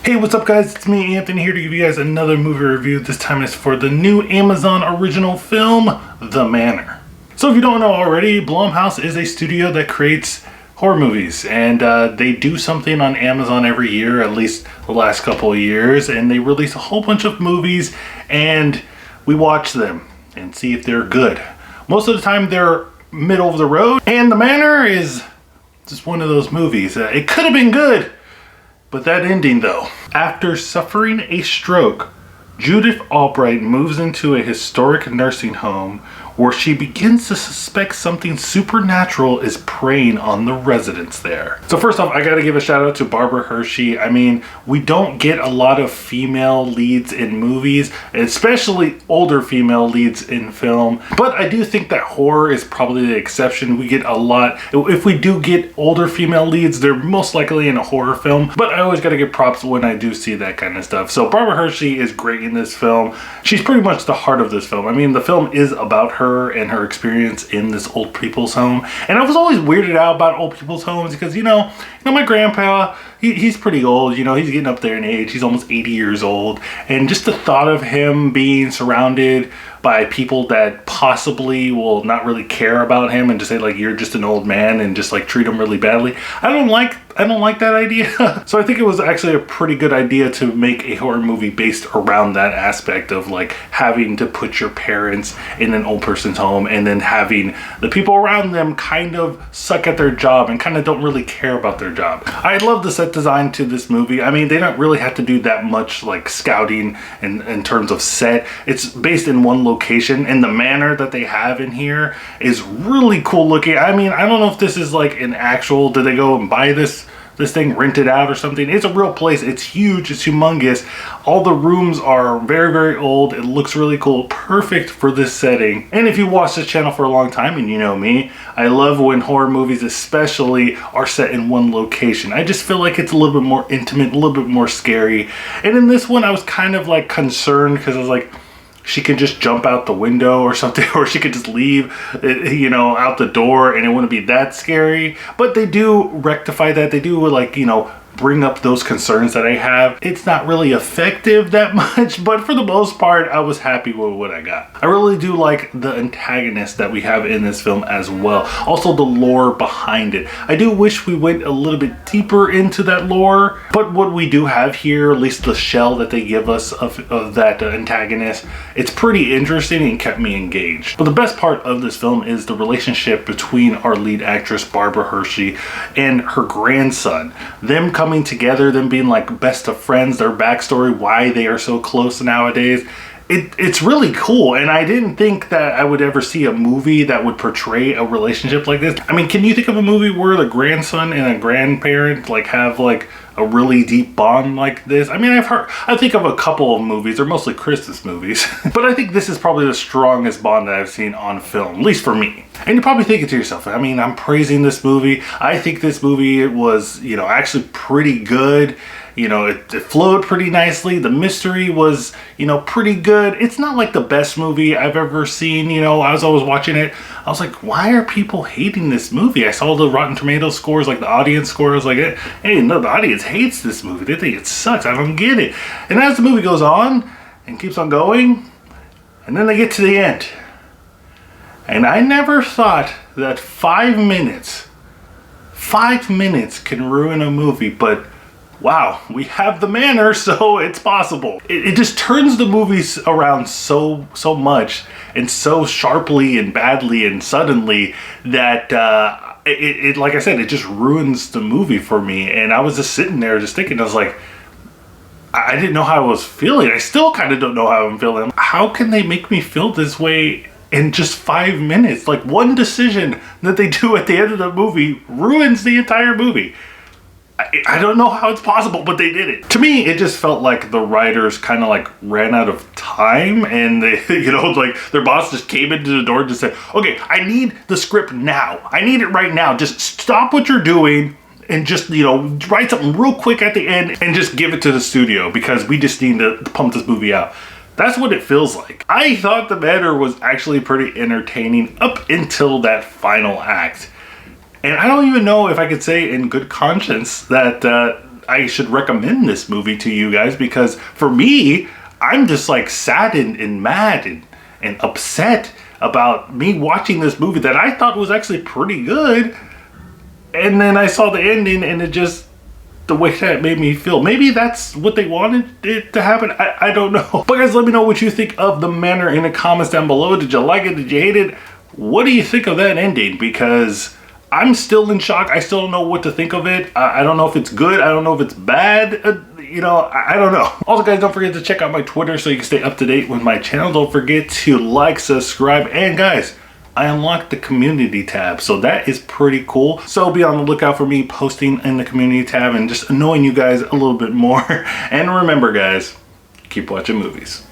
Hey, what's up guys? It's me, Anthony, here to give you guys another movie review. This time it's for the new Amazon original film, The Manor. So if you don't know already, Blumhouse is a studio that creates horror movies, and they do something on Amazon every year, at least the last couple of years, and they release a whole bunch of movies and we watch them and see if they're good. Most of the time they're middle of the road, and The Manor is just one of those movies. It could have been good, but that ending though. After suffering a stroke, Judith Albright moves into a historic nursing home where she begins to suspect something supernatural is preying on the residents there. So first off, I gotta give a shout out to Barbara Hershey. I mean, we don't get a lot of female leads in movies, especially older female leads in film, but I do think that horror is probably the exception. We get a lot, if we do get older female leads, they're most likely in a horror film, but I always gotta give props when I do see that kind of stuff. So Barbara Hershey is great in this film. She's pretty much the heart of this film. I mean, the film is about her and her experience in this old people's home, and I was always weirded out about old people's homes because you know my grandpa, he's pretty old, you know, he's getting up there in age, he's almost 80 years old, and just the thought of him being surrounded by people that possibly will not really care about him and just say like you're just an old man and just like treat him really badly, I don't like that idea. So I think it was actually a pretty good idea to make a horror movie based around that aspect of like having to put your parents in an old person's home and then having the people around them kind of suck at their job and kind of don't really care about their job. I love the set design to this movie. I mean, they don't really have to do that much like scouting in terms of set. It's based in one location, and the manor that they have in here is really cool looking. I mean, I don't know if this is like an actual, did they go and buy this thing, rent it out or something? It's a real place. It's huge. It's humongous. All the rooms are very, very old. It looks really cool. Perfect for this setting. And if you watch this channel for a long time, and you know me, I love when horror movies especially are set in one location. I just feel like it's a little bit more intimate, a little bit more scary. And in this one, I was kind of like concerned because I was like, she could just jump out the window or something, or she could just leave, you know, out the door and it wouldn't be that scary. But they do rectify that. They do like, you know, bring up those concerns that I have. It's not really effective that much, but for the most part, I was happy with what I got. I really do like the antagonist that we have in this film as well. Also the lore behind it. I do wish we went a little bit deeper into that lore, but what we do have here, at least the shell that they give us of that antagonist, it's pretty interesting and kept me engaged. But the best part of this film is the relationship between our lead actress, Barbara Hershey, and her grandson. Them coming together, them being like best of friends, their backstory, why they are so close nowadays. It's really cool, and I didn't think that I would ever see a movie that would portray a relationship like this. I mean, can you think of a movie where the grandson and a grandparent like have like a really deep bond like this? I mean, I think of a couple of movies, they're mostly Christmas movies, but I think this is probably the strongest bond that I've seen on film, at least for me. And you're probably thinking to yourself, I mean, I'm praising this movie. I think this movie was, you know, actually pretty good. You know, it flowed pretty nicely. The mystery was, you know, pretty good. It's not like the best movie I've ever seen. You know, as I was watching it, I was like, why are people hating this movie? I saw the Rotten Tomatoes scores, like the audience score. I was like, hey, no, the audience hates this movie. They think it sucks. I don't get it. And as the movie goes on and keeps on going, and then they get to the end. And I never thought that 5 minutes can ruin a movie, but wow, we have The Manor, so it's possible. It just turns the movies around so much and so sharply and badly and suddenly that it like I said, it just ruins the movie for me. And I was just sitting there just thinking, I was like, I didn't know how I was feeling. I still kind of don't know how I'm feeling. How can they make me feel this way in just 5 minutes? Like one decision that they do at the end of the movie ruins the entire movie. I don't know how it's possible, but they did it. To me, it just felt like the writers kind of like ran out of time, and they, you know, like their boss just came into the door and just said, okay, I need the script now. I need it right now. Just stop what you're doing and just, you know, write something real quick at the end and just give it to the studio because we just need to pump this movie out. That's what it feels like. I thought The Manor was actually pretty entertaining up until that final act. And I don't even know if I could say in good conscience that I should recommend this movie to you guys, because for me, I'm just like saddened and mad and upset about me watching this movie that I thought was actually pretty good. And then I saw the ending, and it just, the way that made me feel. Maybe that's what they wanted it to happen. I don't know. But guys, let me know what you think of The Manor in the comments down below. Did you like it? Did you hate it? What do you think of that ending? Because I'm still in shock. I still don't know what to think of it. I don't know if it's good. I don't know if it's bad. You know, I don't know. Also, guys, don't forget to check out my Twitter so you can stay up to date with my channel. Don't forget to like, subscribe, and guys, I unlocked the community tab, so that is pretty cool. So be on the lookout for me posting in the community tab and just annoying you guys a little bit more. And remember, guys, keep watching movies.